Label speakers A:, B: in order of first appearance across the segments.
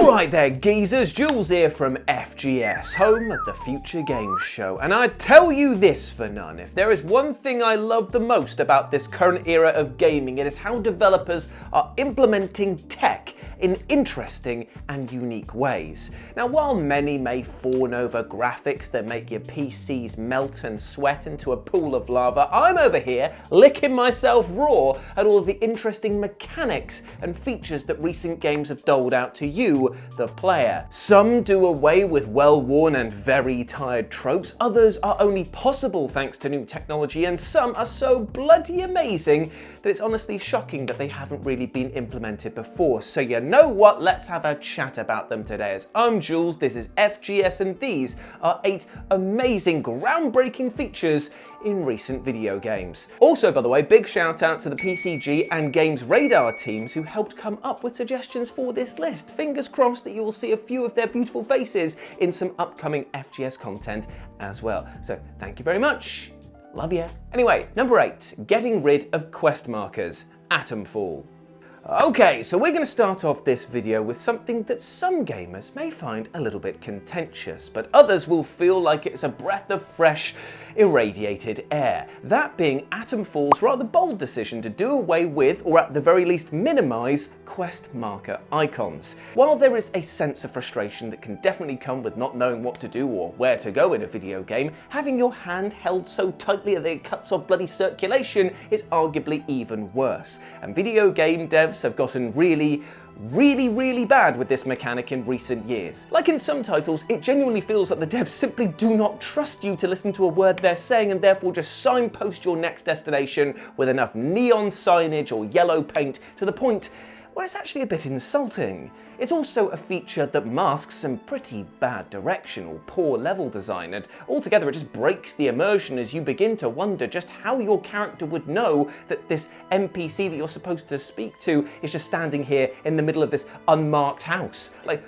A: Alright there geezers, Jules here from FGS, home of the Future Games Show, and I tell you this for none, if there is one thing I love the most about this current era of gaming, it is how developers are implementing tech in interesting and unique ways. Now while many may fawn over graphics that make your PCs melt and sweat into a pool of lava, I'm over here licking myself raw at all of the interesting mechanics and features that recent games have doled out to you, the player. Some do away with well-worn and very tired tropes, others are only possible thanks to new technology, and some are so bloody amazing that it's honestly shocking that they haven't really been implemented before. So you know what, let's have a chat about them today. As I'm Jules, this is FGS, and these are 8 amazing, groundbreaking features in recent video games. Also, by the way, big shout out to the PCG and Games Radar teams who helped come up with suggestions for this list. Fingers crossed that you will see a few of their beautiful faces in some upcoming FGS content as well. So thank you very much. Love ya. Anyway, number 8, getting rid of quest markers, Atomfall. Okay, so we're going to start off this video with something that some gamers may find a little bit contentious, but others will feel like it's a breath of fresh, irradiated air. That being Atomfall's rather bold decision to do away with, or at the very least minimize, quest marker icons. While there is a sense of frustration that can definitely come with not knowing what to do or where to go in a video game, having your hand held so tightly that it cuts off bloody circulation is arguably even worse. And video game devs have gotten really bad with this mechanic in recent years. Like in some titles, it genuinely feels like the devs simply do not trust you to listen to a word they're saying, and therefore just signpost your next destination with enough neon signage or yellow paint to the point where it's actually a bit insulting. It's also a feature that masks some pretty bad direction or poor level design, and altogether it just breaks the immersion as you begin to wonder just how your character would know that this NPC that you're supposed to speak to is just standing here in the middle of this unmarked house. Like,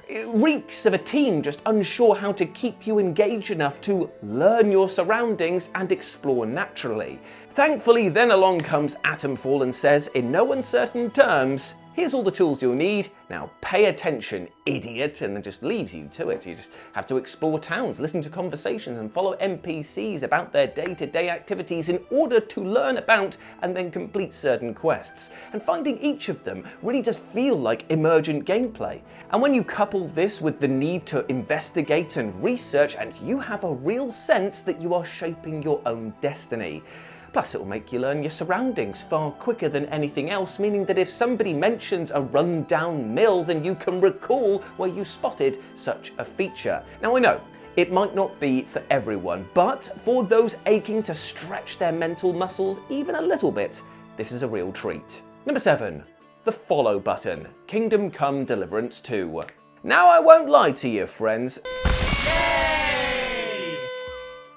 A: it reeks of a team just unsure how to keep you engaged enough to learn your surroundings and explore naturally. Thankfully, then along comes Atomfall and says, in no uncertain terms, here's all the tools you'll need, now pay attention, idiot, and then just leaves you to it. You just have to explore towns, listen to conversations, and follow NPCs about their day-to-day activities in order to learn about and then complete certain quests. And finding each of them really does feel like emergent gameplay. And when you couple this with the need to investigate and research, and you have a real sense that you are shaping your own destiny. Plus, it will make you learn your surroundings far quicker than anything else, meaning that if somebody mentions a run-down mill, then you can recall where you spotted such a feature. Now I know, it might not be for everyone, but for those aching to stretch their mental muscles even a little bit, this is a real treat. Number 7, the follow button, Kingdom Come Deliverance II. Now I won't lie to you, friends.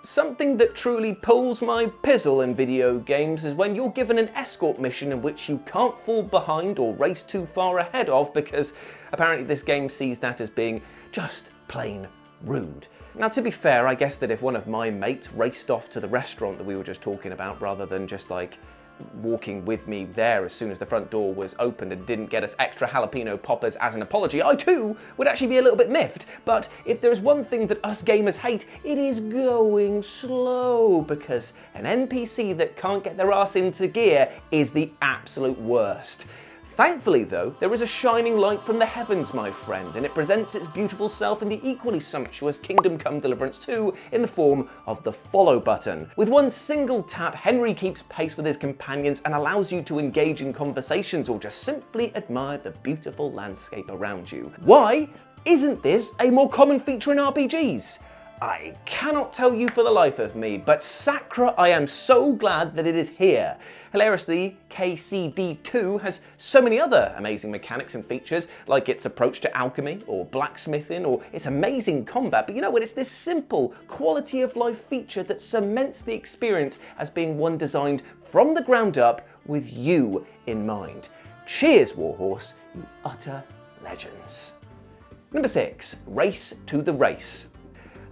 A: Something that truly pulls my pizzle in video games is when you're given an escort mission in which you can't fall behind or race too far ahead of, because apparently this game sees that as being just plain rude. Now to be fair, I guess that if one of my mates raced off to the restaurant that we were just talking about rather than just like walking with me there as soon as the front door was opened and didn't get us extra jalapeno poppers as an apology, I too would actually be a little bit miffed. But if there's one thing that us gamers hate, it is going slow, because an NPC that can't get their ass into gear is the absolute worst. Thankfully though, there is a shining light from the heavens, my friend, and it presents its beautiful self in the equally sumptuous Kingdom Come Deliverance II in the form of the follow button. With one single tap, Henry keeps pace with his companions and allows you to engage in conversations or just simply admire the beautiful landscape around you. Why isn't this a more common feature in RPGs? I cannot tell you for the life of me, but Sacra, I am so glad that it is here. Hilariously, KCD2 has so many other amazing mechanics and features, like its approach to alchemy, or blacksmithing, or its amazing combat, but you know what, it's this simple, quality of life feature that cements the experience as being one designed from the ground up with you in mind. Cheers, Warhorse, you utter legends. Number 6, race to the race.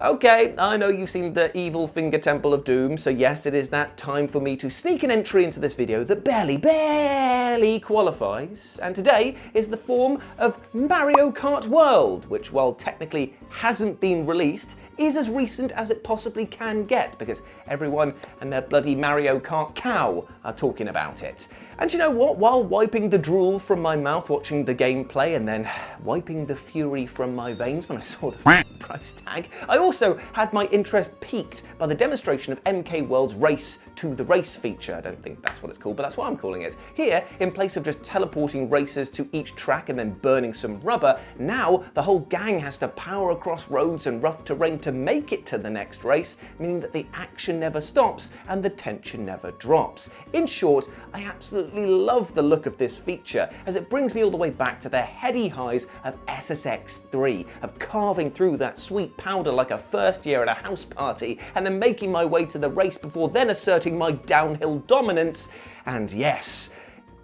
A: Okay, I know you've seen the evil finger temple of doom, so yes, it is that time for me to sneak an entry into this video that barely qualifies, and today is the form of Mario Kart World, which, while technically hasn't been released, is as recent as it possibly can get, because everyone and their bloody Mario Kart cow are talking about it. And you know what? While wiping the drool from my mouth watching the gameplay and then wiping the fury from my veins when I saw the price tag, I also had my interest piqued by the demonstration of MK World's Race to the Race feature. I don't think that's what it's called, but that's what I'm calling it. Here, in place of just teleporting racers to each track and then burning some rubber, now the whole gang has to power across roads and rough terrain to make it to the next race, meaning that the action never stops and the tension never drops. In short, I absolutely love the look of this feature, as it brings me all the way back to the heady highs of SSX III, of carving through that sweet powder like a first year at a house party, and then making my way to the race before then asserting my downhill dominance. And yes,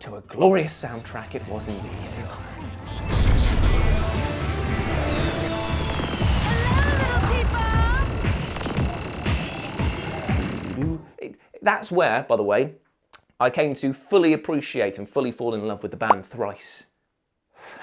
A: to a glorious soundtrack it was indeed. That's where, by the way, I came to fully appreciate and fully fall in love with the band Thrice.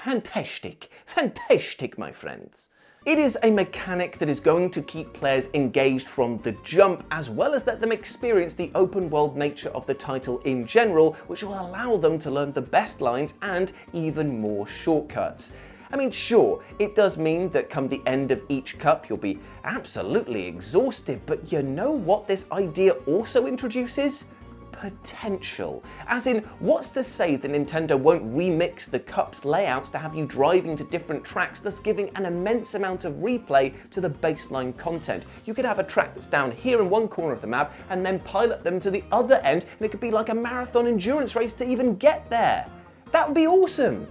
A: Fantastic, fantastic, my friends. It is a mechanic that is going to keep players engaged from the jump, as well as let them experience the open world nature of the title in general, which will allow them to learn the best lines and even more shortcuts. I mean, sure, it does mean that come the end of each cup you'll be absolutely exhausted, but you know what this idea also introduces? Potential. As in, what's to say that Nintendo won't remix the cup's layouts to have you driving to different tracks, thus giving an immense amount of replay to the baseline content. You could have a track that's down here in one corner of the map and then pilot them to the other end, and it could be like a marathon endurance race to even get there. That would be awesome.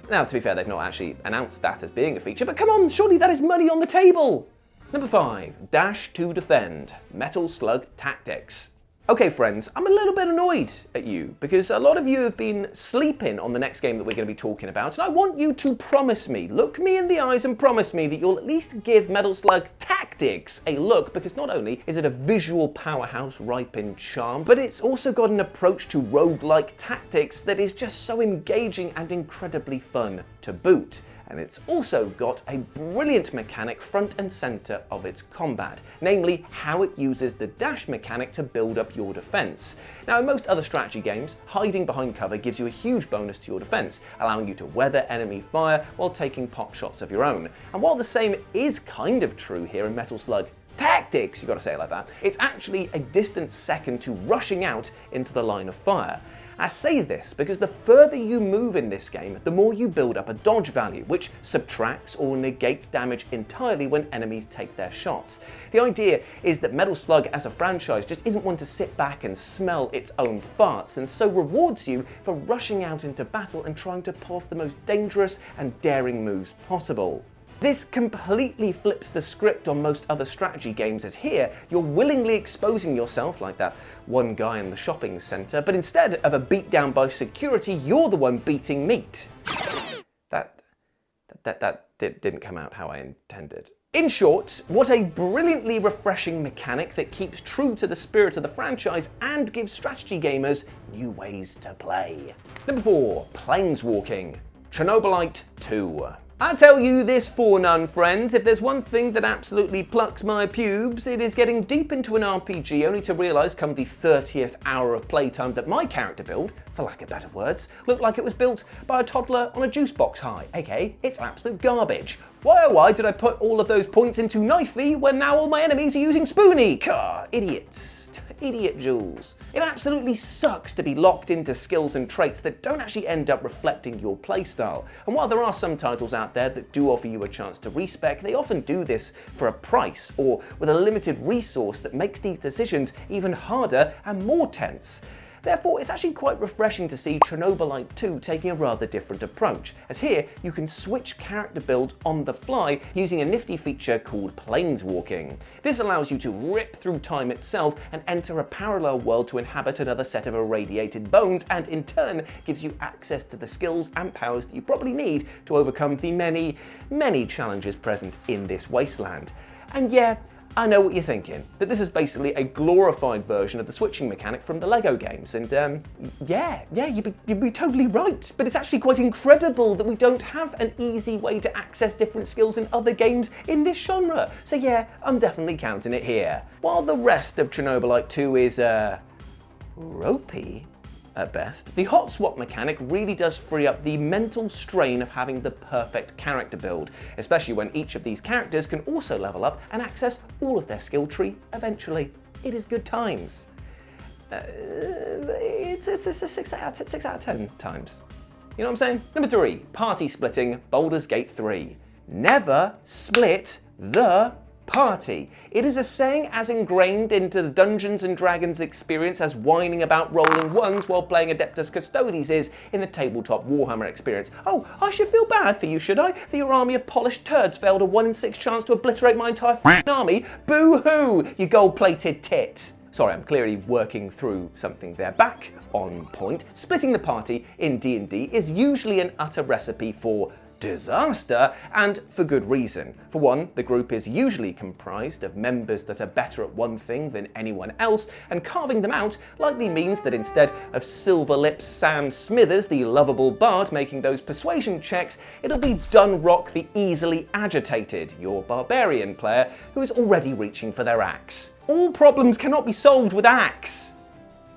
A: Now, to be fair, they've not actually announced that as being a feature, but come on, surely that is money on the table. Number 5, Dash to Defend, Metal Slug Tactics. Okay friends, I'm a little bit annoyed at you because a lot of you have been sleeping on the next game that we're going to be talking about, and I want you to promise me, look me in the eyes and promise me that you'll at least give Metal Slug Tactics a look, because not only is it a visual powerhouse ripe in charm, but it's also got an approach to roguelike tactics that is just so engaging and incredibly fun to boot. And it's also got a brilliant mechanic front and center of its combat, namely how it uses the dash mechanic to build up your defense. Now, in most other strategy games, hiding behind cover gives you a huge bonus to your defense, allowing you to weather enemy fire while taking pot shots of your own. And while the same is kind of true here in Metal Slug Tactics, you gotta say it like that, it's actually a distant second to rushing out into the line of fire. I say this because the further you move in this game, the more you build up a dodge value, which subtracts or negates damage entirely when enemies take their shots. The idea is that Metal Slug as a franchise just isn't one to sit back and smell its own farts, and so rewards you for rushing out into battle and trying to pull off the most dangerous and daring moves possible. This completely flips the script on most other strategy games, as here you're willingly exposing yourself like that one guy in the shopping centre, but instead of a beatdown by security, you're the one beating meat. That didn't come out how I intended. In short, what a brilliantly refreshing mechanic that keeps true to the spirit of the franchise and gives strategy gamers new ways to play. Number 4, Planeswalking, Chernobylite II. I tell you this for none, friends, if there's one thing that absolutely plucks my pubes, it is getting deep into an RPG only to realise come the 30th hour of playtime that my character build, for lack of better words, looked like it was built by a toddler on a juice box high, aka it's absolute garbage. Why oh why did I put all of those points into Knifey when now all my enemies are using Spoony? Car, idiots. Idiot Jules. It absolutely sucks to be locked into skills and traits that don't actually end up reflecting your playstyle. And while there are some titles out there that do offer you a chance to respec, they often do this for a price or with a limited resource that makes these decisions even harder and more tense. Therefore, it's actually quite refreshing to see Chernobylite II taking a rather different approach, as here you can switch character builds on the fly using a nifty feature called Planeswalking. This allows you to rip through time itself and enter a parallel world to inhabit another set of irradiated bones, and in turn gives you access to the skills and powers that you probably need to overcome the many, many challenges present in this wasteland. And yeah, I know what you're thinking, that this is basically a glorified version of the switching mechanic from the Lego games, and yeah, you'd be totally right. But it's actually quite incredible that we don't have an easy way to access different skills in other games in this genre. So yeah, I'm definitely counting it here. While the rest of Chernobylite II is, ropey at best, the hot swap mechanic really does free up the mental strain of having the perfect character build, especially when each of these characters can also level up and access all of their skill tree eventually. It is good times. It's a 6 out of 10 times. You know what I'm saying? Number 3, party splitting Boulderscape III. Never split the party. It is a saying as ingrained into the Dungeons & Dragons experience as whining about rolling ones while playing Adeptus Custodes is in the tabletop Warhammer experience. Oh, I should feel bad for you, should I? That your army of polished turds failed a 1 in 6 chance to obliterate my entire army? Boo-hoo, you gold-plated tit. Sorry, I'm clearly working through something there. Back on point, splitting the party in D&D is usually an utter recipe for disaster, and for good reason. For one, the group is usually comprised of members that are better at one thing than anyone else, and carving them out likely means that instead of silver lips Sam Smithers, the lovable bard, making those persuasion checks, it'll be Dunrock the easily agitated, your barbarian player, who is already reaching for their axe. All problems cannot be solved with axe.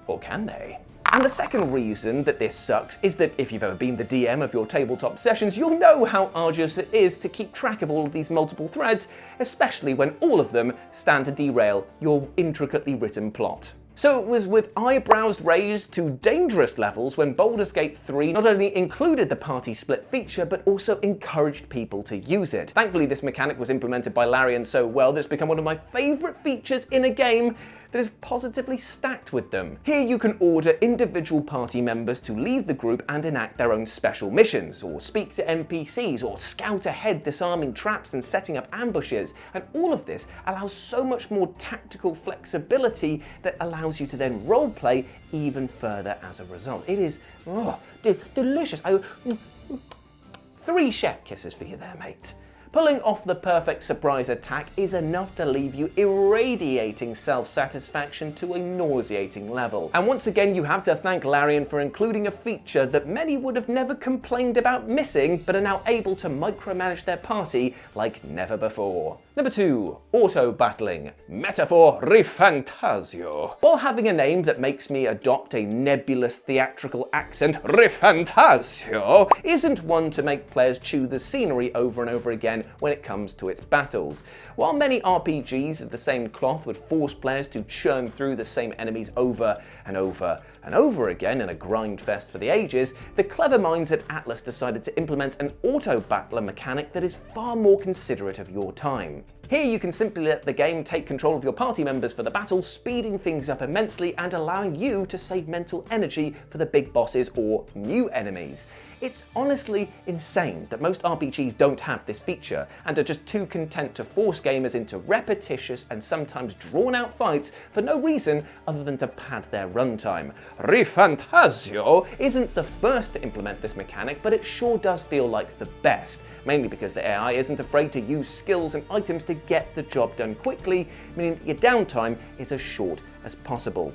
A: Or can they? And the second reason that this sucks is that if you've ever been the DM of your tabletop sessions, you'll know how arduous it is to keep track of all of these multiple threads, especially when all of them stand to derail your intricately written plot. So it was with eyebrows raised to dangerous levels when Boulderscape III not only included the party split feature, but also encouraged people to use it. Thankfully, this mechanic was implemented by Larian so well that it's become one of my favourite features in a game that is positively stacked with them. Here you can order individual party members to leave the group and enact their own special missions, or speak to NPCs, or scout ahead disarming traps and setting up ambushes, and all of this allows so much more tactical flexibility that allows you to then roleplay even further as a result. It is delicious. 3 chef kisses for you there, mate. Pulling off the perfect surprise attack is enough to leave you irradiating self-satisfaction to a nauseating level. And once again, you have to thank Larian for including a feature that many would have never complained about missing, but are now able to micromanage their party like never before. Number 2, auto-battling, Metaphor Riantasio. While having a name that makes me adopt a nebulous theatrical accent, Riantasio isn't one to make players chew the scenery over and over again when it comes to its battles. While many RPGs of the same cloth would force players to churn through the same enemies over and over and over again in a grind fest for the ages, the clever minds at Atlas decided to implement an auto-battler mechanic that is far more considerate of your time. Here you can simply let the game take control of your party members for the battle, speeding things up immensely and allowing you to save mental energy for the big bosses or new enemies. It's honestly insane that most RPGs don't have this feature and are just too content to force gamers into repetitious and sometimes drawn out fights for no reason other than to pad their runtime. Riantasio isn't the first to implement this mechanic, but it sure does feel like the best, mainly because the AI isn't afraid to use skills and items to get the job done quickly, meaning that your downtime is as short as possible.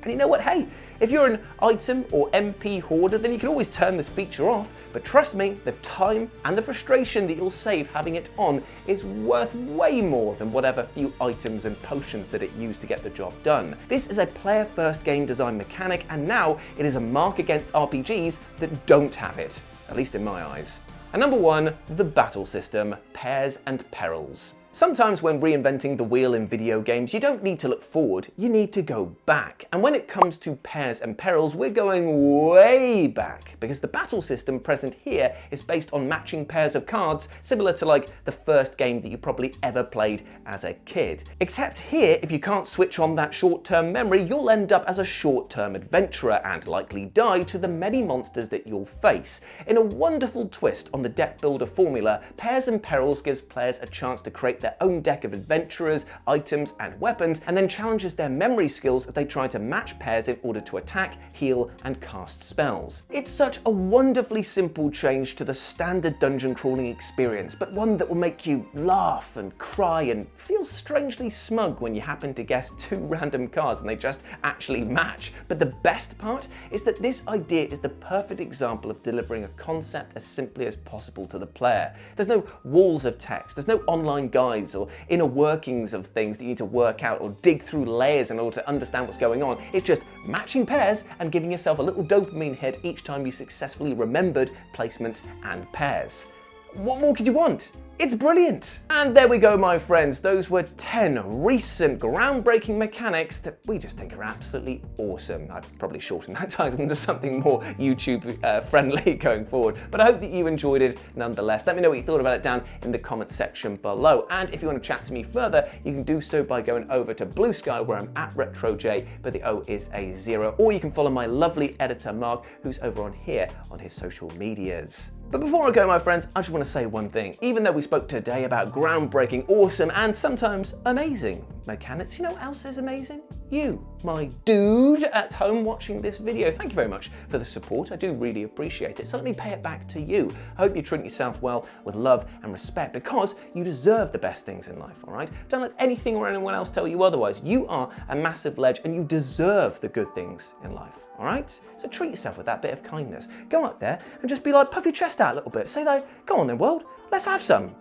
A: And you know what, hey, if you're an item or MP hoarder, then you can always turn this feature off, but trust me, the time and the frustration that you'll save having it on is worth way more than whatever few items and potions that it used to get the job done. This is a player-first game design mechanic, and now it is a mark against RPGs that don't have it, at least in my eyes. And number 1, the battle system, Pairs and Perils. Sometimes when reinventing the wheel in video games, you don't need to look forward, you need to go back. And when it comes to Pairs and Perils, we're going way back, because the battle system present here is based on matching pairs of cards, similar to like the first game that you probably ever played as a kid. Except here, if you can't switch on that short-term memory, you'll end up as a short-term adventurer and likely die to the many monsters that you'll face. In a wonderful twist on the deck builder formula, Pairs and Perils gives players a chance to create create their own deck of adventurers, items, and weapons, and then challenges their memory skills as they try to match pairs in order to attack, heal, and cast spells. It's such a wonderfully simple change to the standard dungeon crawling experience, but one that will make you laugh and cry and feel strangely smug when you happen to guess 2 random cards and they just actually match. But the best part is that this idea is the perfect example of delivering a concept as simply as possible to the player. There's no walls of text, there's no online guides or inner workings of things that you need to work out or dig through layers in order to understand what's going on. It's just matching pairs and giving yourself a little dopamine hit each time you successfully remembered placements and pairs. What more could you want? It's brilliant! And there we go, my friends. Those were 10 recent groundbreaking mechanics that we just think are absolutely awesome. I'd probably shorten that title into something more YouTube friendly going forward, but I hope that you enjoyed it nonetheless. Let me know what you thought about it down in the comment section below. And if you want to chat to me further, you can do so by going over to Blue Sky, where I'm at RetroJ, but the O is a 0. Or you can follow my lovely editor, Mark, who's over on here on his social medias. But before I go, my friends, I just want to say one thing. Even though we spoke today about groundbreaking, awesome, and sometimes amazing mechanics, you know what else is amazing? You, my dude at home watching this video. Thank you very much for the support. I do really appreciate it. So let me pay it back to you. I hope you treat yourself well with love and respect, because you deserve the best things in life, all right? Don't let anything or anyone else tell you otherwise. You are a massive ledge and you deserve the good things in life. All right? So treat yourself with that bit of kindness. Go out there and just be like, puff your chest out a little bit. Say like, go on then, world, let's have some.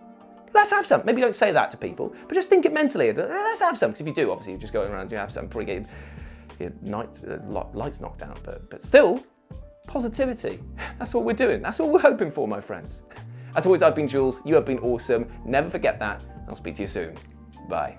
A: Let's have some. Maybe don't say that to people, but just think it mentally. Let's have some. Because if you do, obviously, you're just going around, you have some, probably getting your lights knocked out. But still, positivity. That's what we're doing. That's what we're hoping for, my friends. As always, I've been Jules. You have been awesome. Never forget that. I'll speak to you soon. Bye.